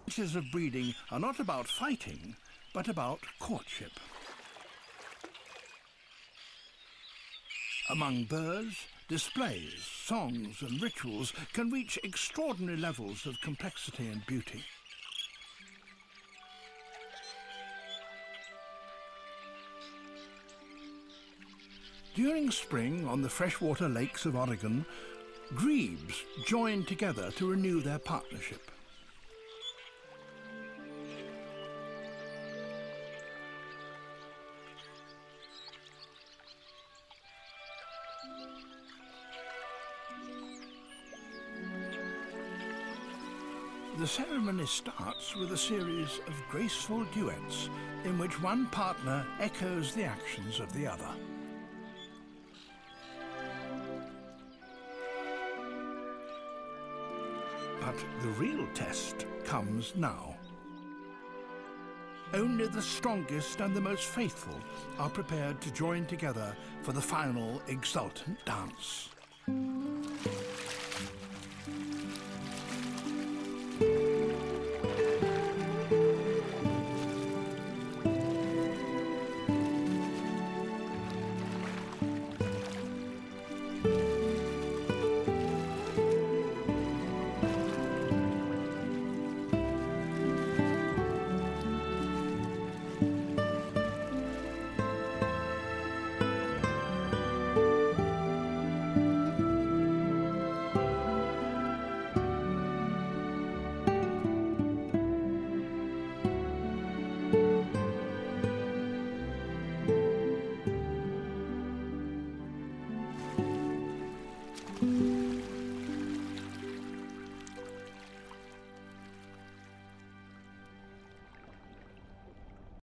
Stages of breeding are not about fighting, but about courtship. Among birds, displays, songs and rituals can reach extraordinary levels of complexity and beauty. During spring on the freshwater lakes of Oregon, grebes join together to renew their partnership. The ceremony starts with a series of graceful duets in which one partner echoes the actions of the other. But the real test comes now. Only the strongest and the most faithful are prepared to join together for the final exultant dance.